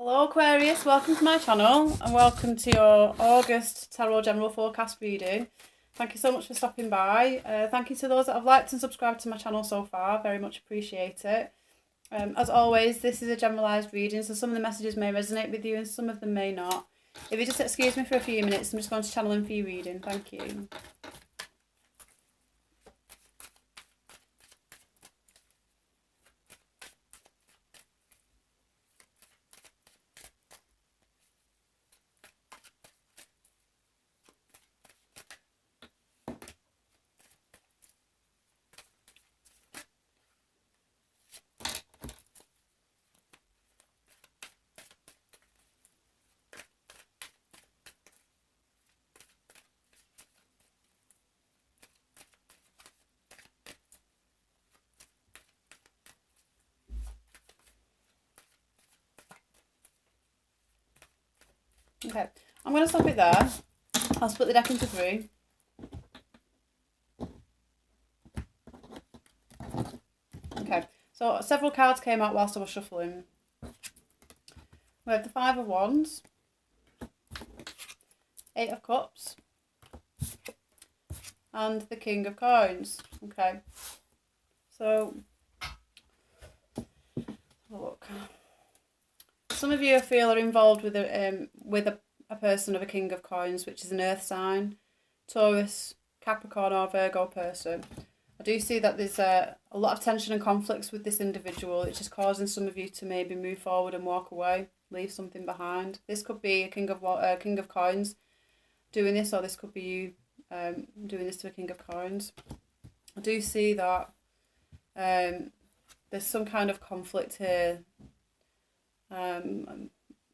Hello Aquarius, welcome to my channel and welcome to your August Tarot General Forecast reading. Thank you so much for stopping by. Thank you to those that have liked and subscribed to my channel so far, very much appreciate it. As always, this is a generalised reading, so some of the messages may resonate with you and some of them may not. If you just excuse me for a few minutes, I'm just going to channel in for your reading. Thank you. Okay, I'm going to stop it there. I'll split the deck into three. Okay, so several cards came out whilst I was shuffling. We have the Five of Wands, Eight of Cups, and the King of Coins. Okay, so look. Some of you I feel are involved with a person of a King of Coins, which is an Earth sign, Taurus, Capricorn or Virgo person. I do see that there's a lot of tension and conflicts with this individual, which is causing some of you to maybe move forward and walk away, leave something behind. This could be a King of Coins doing this, or this could be you doing this to a King of Coins. I do see that there's some kind of conflict here.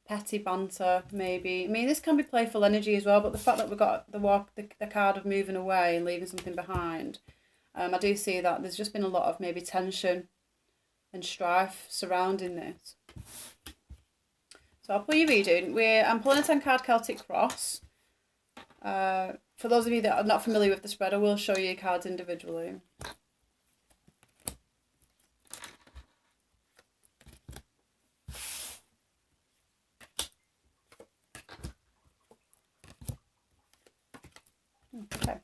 Petty banter maybe. I mean, this can be playful energy as well, but the fact that we've got the card of moving away and leaving something behind, I do see that there's just been a lot of maybe tension and strife surrounding this. So I'll pull your reading. I'm pulling a 10 card Celtic cross. For those of you that are not familiar with the spread, I will show you cards individually. Okay,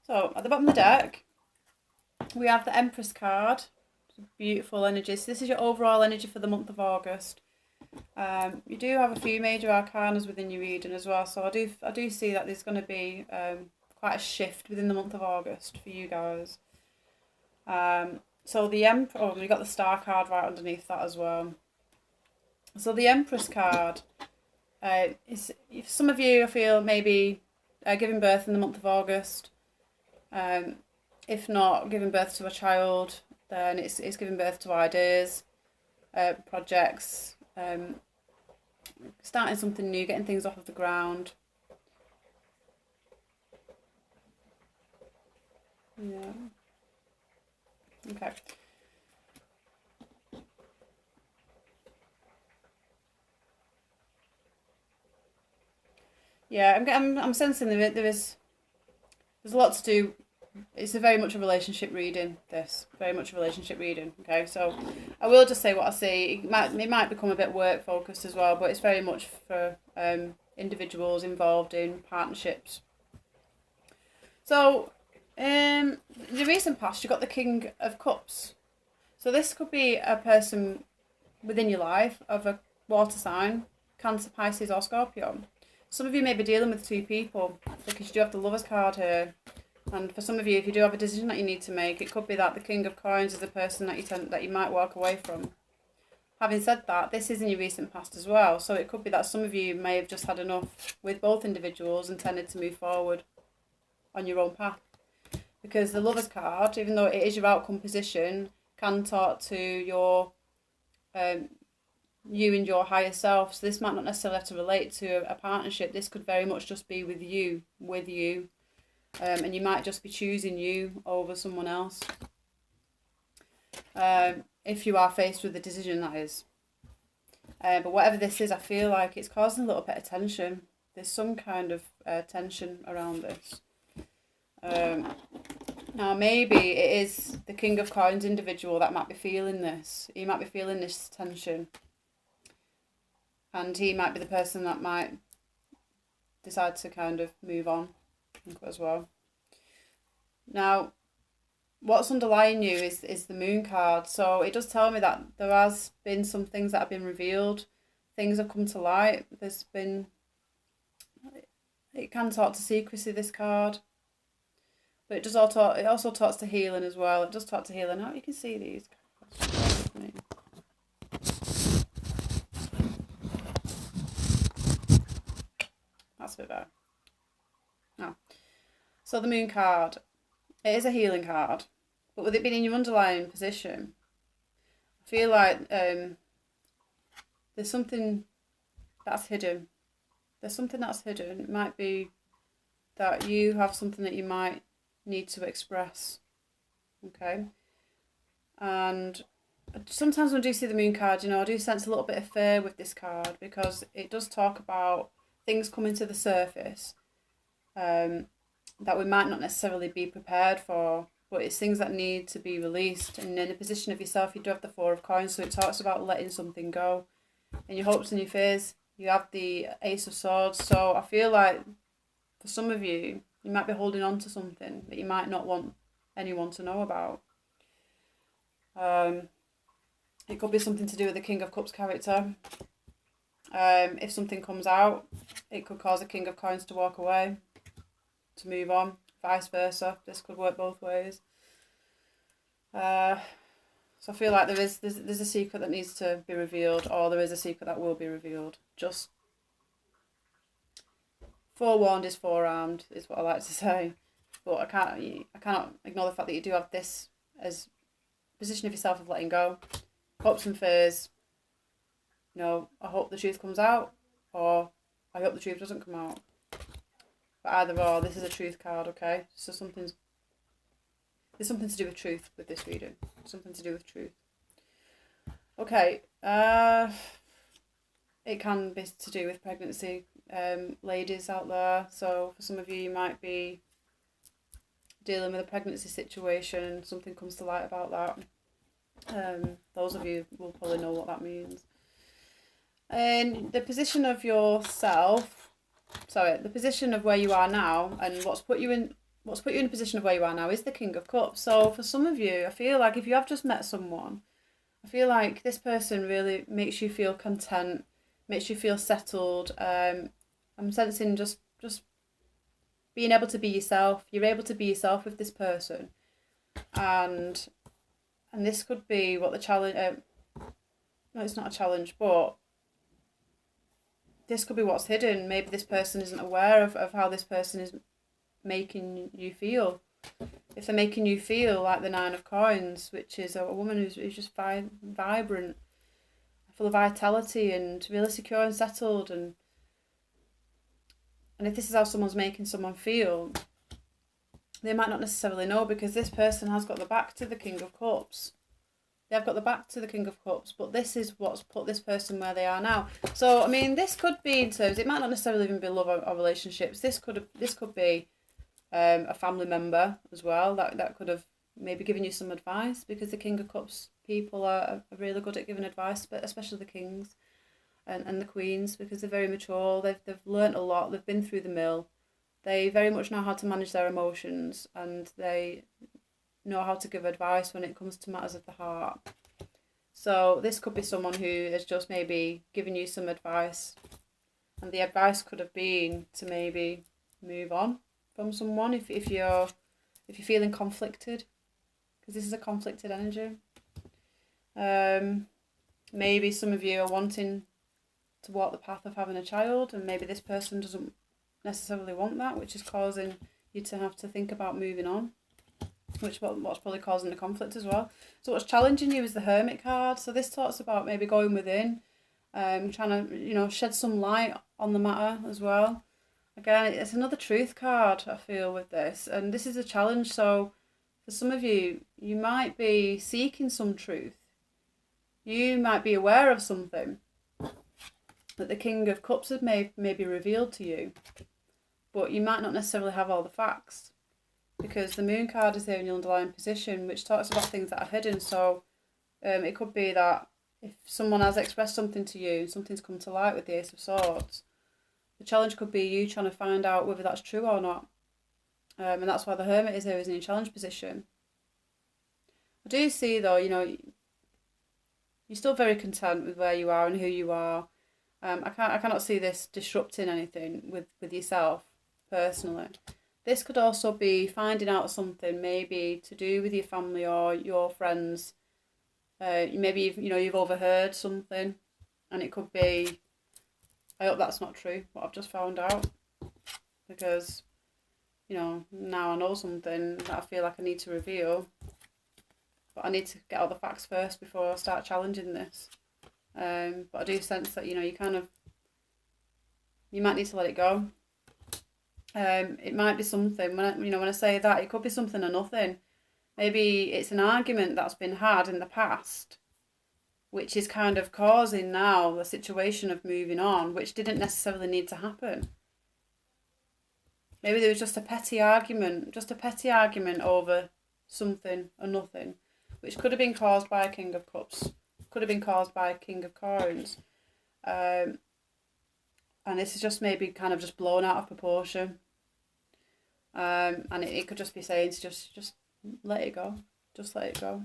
so at the bottom of the deck we have the Empress card. Beautiful energies. This is your overall energy for the month of August. You do have a few major arcanas within your reading as well, so I do see that there's going to be quite a shift within the month of August for you guys. So the we got the Star card right underneath that as well. So the Empress card is, some of you I feel maybe giving birth in the month of August. If not giving birth to a child, then it's giving birth to ideas, projects, starting something new, getting things off of the ground. Yeah. Okay. Yeah, I'm sensing there's a lot to do. It's very much a relationship reading. Very much a relationship reading. Okay, so I will just say what I see. It might become a bit work focused as well, but it's very much for individuals involved in partnerships. So the recent past, you got the King of Cups. So this could be a person within your life of a water sign, Cancer, Pisces or Scorpio. Some of you may be dealing with two people because you do have the Lovers card here. And for some of you, if you do have a decision that you need to make, it could be that the King of Coins is the person that you might walk away from. Having said that, this is in your recent past as well. So it could be that some of you may have just had enough with both individuals and tended to move forward on your own path. Because the Lovers card, even though it is your outcome position, can talk to your you and your higher self. So this might not necessarily have to relate to a partnership. This could very much just be with you. And you might just be choosing you over someone else. If you are faced with a decision, that is. But whatever this is, I feel like it's causing a little bit of tension. There's some kind of tension around this. Now maybe it is the King of Coins individual that might be feeling this. You might be feeling this tension. And he might be the person that might decide to kind of move on as well. Now, what's underlying you is the moon card. So it does tell me that there has been some things that have been revealed. Things have come to light. There's been... It can talk to secrecy, this card. But it also talks to healing as well. It does talk to healing. Now you can see these cards. That's a bit better. Now, so the moon card. It is a healing card. But with it being in your underlying position, I feel like there's something that's hidden. There's something that's hidden. It might be that you have something that you might need to express. Okay? And sometimes when I do see the moon card, I do sense a little bit of fear with this card, because it does talk about things coming to the surface that we might not necessarily be prepared for, but it's things that need to be released. And in the position of yourself, you do have the Four of Coins, so it talks about letting something go. In your hopes and your fears, you have the Ace of Swords. So I feel like for some of you, you might be holding on to something that you might not want anyone to know about. It could be something to do with the King of Cups character. If something comes out, it could cause the King of Coins to walk away, to move on, vice versa. This could work both ways. So I feel like there's a secret that needs to be revealed, or there is a secret that will be revealed. Just forewarned is forearmed, is what I like to say. But I cannot ignore the fact that you do have this as position of yourself of letting go. Hopes and fears. I hope the truth comes out, or I hope the truth doesn't come out. But either or, this is a truth card, okay? So there's something to do with truth with this reading. Something to do with truth. Okay. It can be to do with pregnancy, ladies out there. So for some of you, you might be dealing with a pregnancy situation. Something comes to light about that. Those of you will probably know what that means. And the position of yourself, the position of where you are now, and what's put you in a position of where you are now is the King of Cups. So for some of you, I feel like if you have just met someone, I feel like this person really makes you feel content, makes you feel settled. I'm sensing just being able to be yourself. You're able to be yourself with this person, and this could be what the challenge. No, it's not a challenge, but this could be what's hidden. Maybe this person isn't aware of how this person is making you feel. If they're making you feel like the Nine of Coins, which is a woman who's just vibrant, full of vitality and really secure and settled, and if this is how someone's making someone feel, they might not necessarily know, because this person has got the back to the King of Cups. They've got the back to the King of Cups, but this is what's put this person where they are now. So, I mean, this could be in terms, it might not necessarily even be love or relationships. This could be a family member as well that could have maybe given you some advice, because the King of Cups people are really good at giving advice, but especially the kings and the queens, because they're very mature. They've learnt a lot. They've been through the mill. They very much know how to manage their emotions, and they know how to give advice when it comes to matters of the heart. So this could be someone who is just maybe giving you some advice, and the advice could have been to maybe move on from someone if you're feeling conflicted, because this is a conflicted energy. Maybe some of you are wanting to walk the path of having a child, and maybe this person doesn't necessarily want that, which is causing you to have to think about moving on, what's probably causing the conflict as well. So what's challenging you is the Hermit card. So this talks about maybe going within, trying to shed some light on the matter as well. Again, it's another truth card, I feel, with this, and this is a challenge. So for some of you, you might be seeking some truth. You might be aware of something that the King of Cups has maybe revealed to you, but you might not necessarily have all the facts, because the Moon card is here in your underlying position, which talks about things that are hidden. So it could be that if someone has expressed something to you and something's come to light with the Ace of Swords, the challenge could be you trying to find out whether that's true or not. And that's why the Hermit is here, is in a challenge position. I do see though, you know, you're still very content with where you are and who you are. I cannot see this disrupting anything with yourself personally. This could also be finding out something maybe to do with your family or your friends. Maybe you've overheard something, and it could be. I hope that's not true. What I've just found out, because now I know something that I feel like I need to reveal. But I need to get all the facts first before I start challenging this. But I do sense that you might need to let it go. It might be something when I say that, it could be something or nothing. Maybe it's an argument that's been had in the past, which is kind of causing now the situation of moving on, which didn't necessarily need to happen. Maybe there was just a petty argument over something or nothing, which could have been caused by a King of Cups, could have been caused by a King of Coins. And this is just maybe kind of just blown out of proportion. And it could just be saying to just let it go. Just let it go.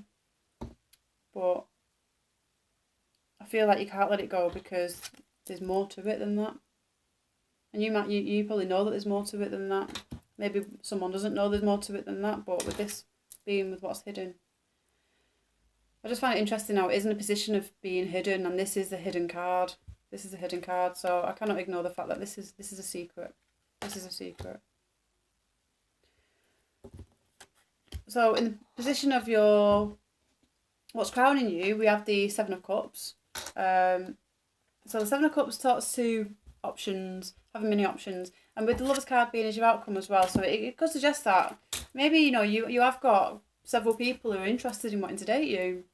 But I feel like you can't let it go because there's more to it than that. And you probably know that there's more to it than that. Maybe someone doesn't know there's more to it than that, but with this being with what's hidden, I just find it interesting how it is in a position of being hidden, and this is a hidden card. This is a hidden card, so I cannot ignore the fact that this is a secret. This is a secret. So in the position of what's crowning you, we have the Seven of Cups. So the Seven of Cups talks to options, having many options, and with the Lovers card being as your outcome as well. So it could suggest that maybe you have got several people who are interested in wanting to date you,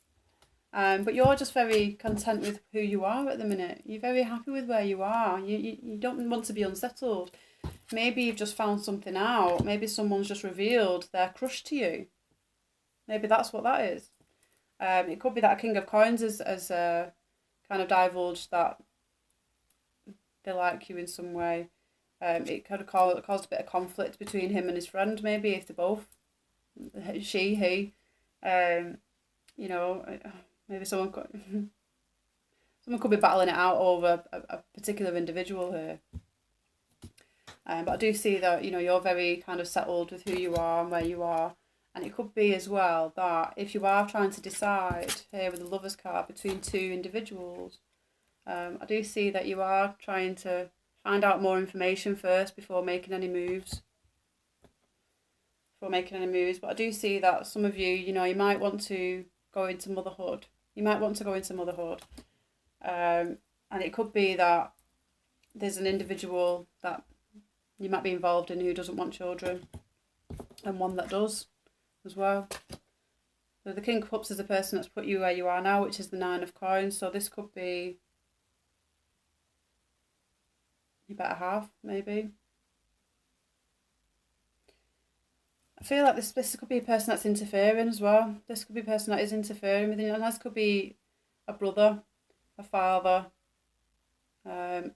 but you're just very content with who you are at the minute. You're very happy with where you are. You don't want to be unsettled. Maybe you've just found something out. Maybe someone's just revealed their crush to you. Maybe that's what that is. It could be that King of Coins has kind of divulged that they like you in some way. It could have caused a bit of conflict between him and his friend, maybe, if they're both, he, maybe someone could be battling it out over a particular individual here. But I do see that, you're very kind of settled with who you are and where you are. And it could be as well that if you are trying to decide here with the Lovers card between two individuals, I do see that you are trying to find out more information first before making any moves. But I do see that some of you, you might want to go into motherhood. And it could be that there's an individual that you might be involved in who doesn't want children, and one that does as well. So the King of Cups is the person that's put you where you are now, which is the Nine of Coins. So this could be your better half, maybe. I feel like this could be a person that's interfering as well. This could be a person that is interfering with you, and this could be a brother, a father, a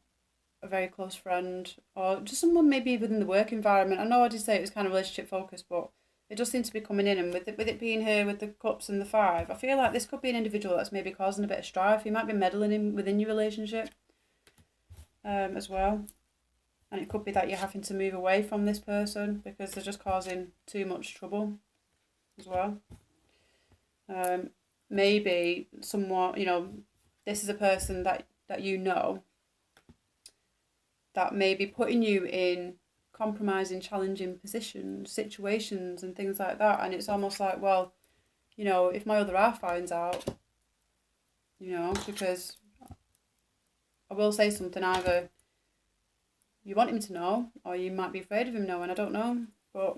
very close friend, or just someone maybe within the work environment. I know I did say it was kind of relationship focused, but it does seem to be coming in, and with it being here with the Cups and the Five, I feel like this could be an individual that's maybe causing a bit of strife. You might be meddling within your relationship as well. And it could be that you're having to move away from this person because they're just causing too much trouble as well. Maybe someone, this is a person that that may be putting you in compromising, challenging positions, situations and things like that. And it's almost like, well, if my other half finds out, because I will say something, either you want him to know or you might be afraid of him knowing, I don't know. But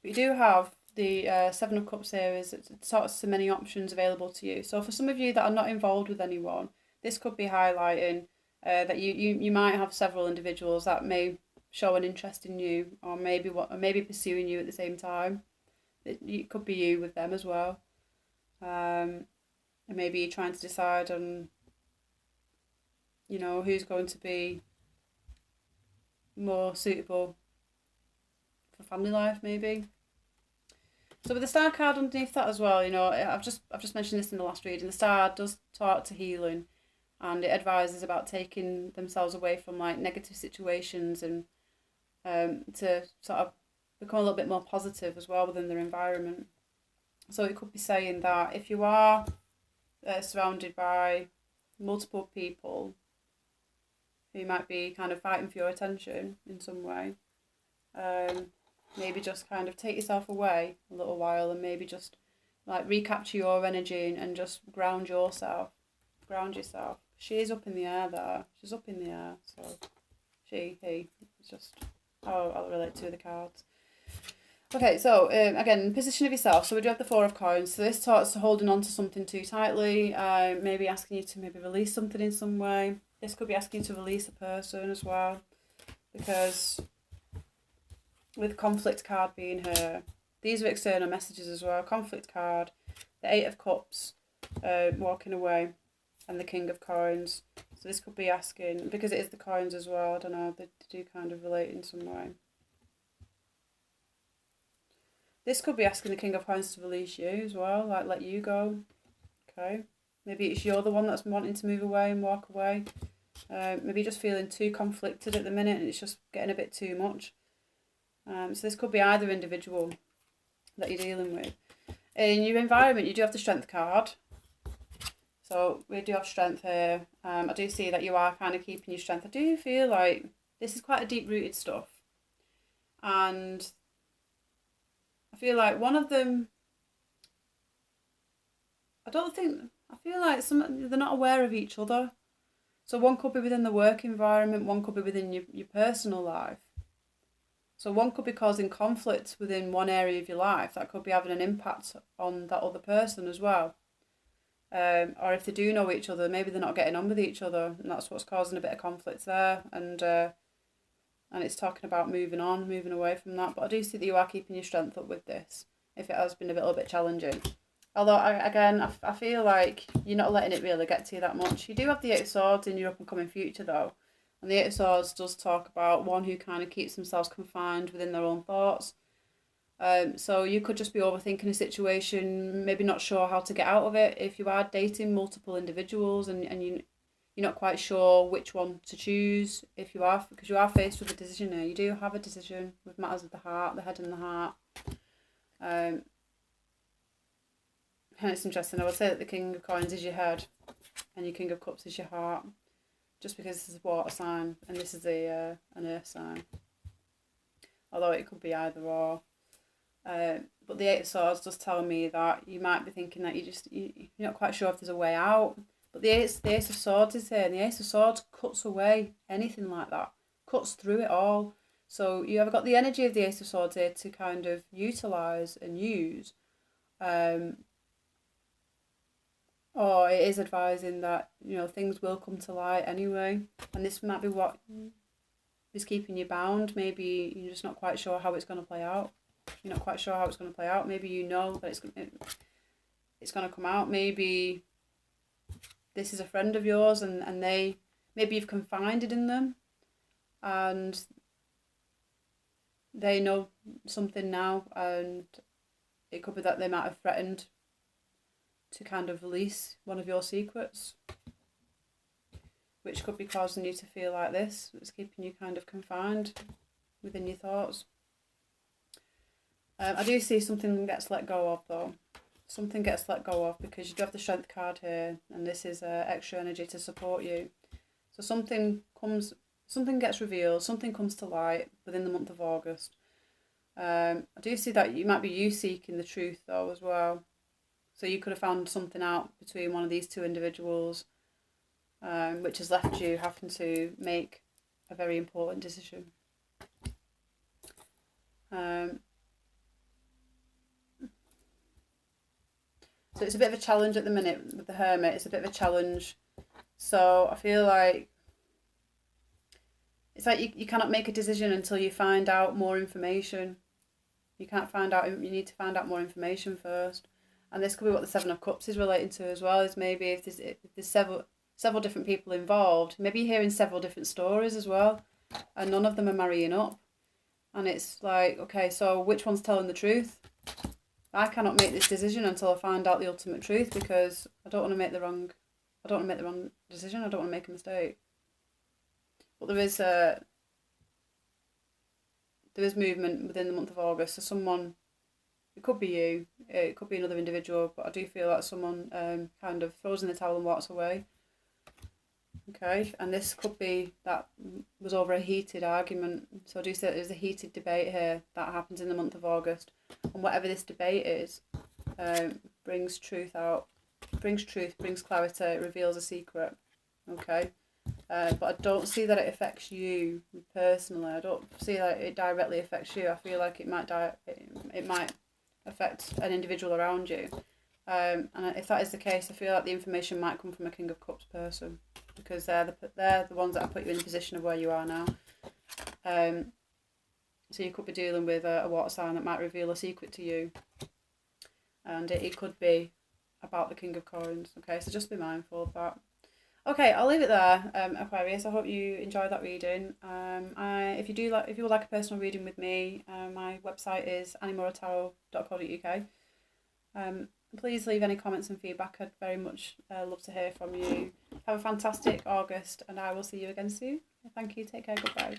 you do have the Seven of Cups here, is it sorts so many options available to you. So for some of you that are not involved with anyone, this could be highlighting that you might have several individuals that may show an interest in you, or maybe pursuing you at the same time. It could be you with them as well. And maybe you're trying to decide on, you know, who's going to be more suitable for family life, maybe. So with the star card underneath that as well, you know, I've just mentioned this in the last reading. The star does talk to healing, and it advises about taking themselves away from like negative situations and to sort of become a little bit more positive as well within their environment. So it could be saying that if you are surrounded by multiple people who might be kind of fighting for your attention in some way, maybe just kind of take yourself away a little while and maybe just like recapture your energy and just ground yourself. Ground yourself. She is up in the air there. She's up in the air. So he, it's just how I'll relate to the cards. Okay, so again, position of yourself. So we do have the Four of Coins. So this talks to holding on to something too tightly, maybe asking you to maybe release something in some way. This could be asking you to release a person as well, because with conflict card being here, these are external messages as well. Conflict card, the Eight of Cups, walking away, and the King of Coins. So this could be asking, because it is the coins as well, I don't know, they do kind of relate in some way. This could be asking the King of Coins to release you as well, like let you go. Okay. Maybe it's you're the one that's wanting to move away and walk away. Maybe you're just feeling too conflicted at the minute and it's just getting a bit too much. So this could be either individual that you're dealing with. In your environment, you do have the Strength card. So we do have strength here. I do see that you are kind of keeping your strength. I do feel like this is quite a deep-rooted stuff. And I feel like one of them, I feel like they're not aware of each other. So one could be within the work environment, one could be within your personal life. So one could be causing conflict within one area of your life that could be having an impact on that other person as well. Or if they do know each other, maybe they're not getting on with each other, and that's what's causing a bit of conflict there. And it's talking about moving on, moving away from that. But I do see that you are keeping your strength up with this, if it has been a little bit challenging. Although, I feel like you're not letting it really get to you that much. You do have the Eight of Swords in your up-and-coming future, though. And the Eight of Swords does talk about one who kind of keeps themselves confined within their own thoughts. So you could just be overthinking a situation, maybe not sure how to get out of it. If you are dating multiple individuals and you're not quite sure which one to choose, if you are, because you are faced with a decision here. You do have a decision with matters of the heart, the head and the heart. And it's interesting, I would say that the King of Coins is your head and your King of Cups is your heart. Just because this is a water sign and this is an earth sign. Although it could be either or. But the Eight of Swords does tell me that you might be thinking that you're not quite sure if there's a way out. But the Ace of Swords is here, and the Ace of Swords cuts away anything like that, cuts through it all. So you have got the energy of the Ace of Swords here to kind of utilise and use. Or it is advising that, you know, things will come to light anyway. And this might be what is keeping you bound. Maybe you're just not quite sure how it's going to play out. You're not quite sure how it's going to play out. Maybe you know that it's going to come out. Maybe this is a friend of yours and maybe you've confided in them and they know something now, and it could be that they might have threatened to kind of release one of your secrets, which could be causing you to feel like this. It's keeping you kind of confined within your thoughts. I do see something gets let go of though. Something gets let go of because you do have the Strength card here, and this is extra energy to support you. So something gets revealed, something comes to light within the month of August. I do see that you might be you seeking the truth though as well. So you could have found something out between one of these two individuals, which has left you having to make a very important decision. So it's a bit of a challenge at the minute with the Hermit. It's a bit of a challenge. So I feel like it's like you cannot make a decision until you find out more information. You can't find out. You need to find out more information first. And this could be what the Seven of Cups is relating to as well, is maybe if there's several different people involved, maybe you're hearing several different stories as well, and none of them are marrying up. And it's like, okay, so which one's telling the truth? I cannot make this decision until I find out the ultimate truth, because I don't want to make the wrong decision. I don't want to make a mistake. But there is movement within the month of August. So someone, it could be you, it could be another individual, but I do feel like someone kind of throws in the towel and walks away. Okay, and this could be that was over a heated argument. So I do say there's a heated debate here that happens in the month of August. And whatever this debate is, brings truth out, brings clarity, reveals a secret. Okay, but I don't see that it affects you personally. I don't see that it directly affects you. I feel like it might affect an individual around you. And if that is the case, I feel like the information might come from a King of Cups person, because they're the ones that have put you in the position of where you are now. So you could be dealing with a water sign that might reveal a secret to you, and it could be about the King of Coins. Okay, so just be mindful of that. Okay, I'll leave it there, Aquarius. I hope you enjoyed that reading. If you would like a personal reading with me, my website is animoratarot.co.uk. Please leave any comments and feedback. I'd very much love to hear from you. Have a fantastic August, and I will see you again soon. Thank you. Take care. Goodbye.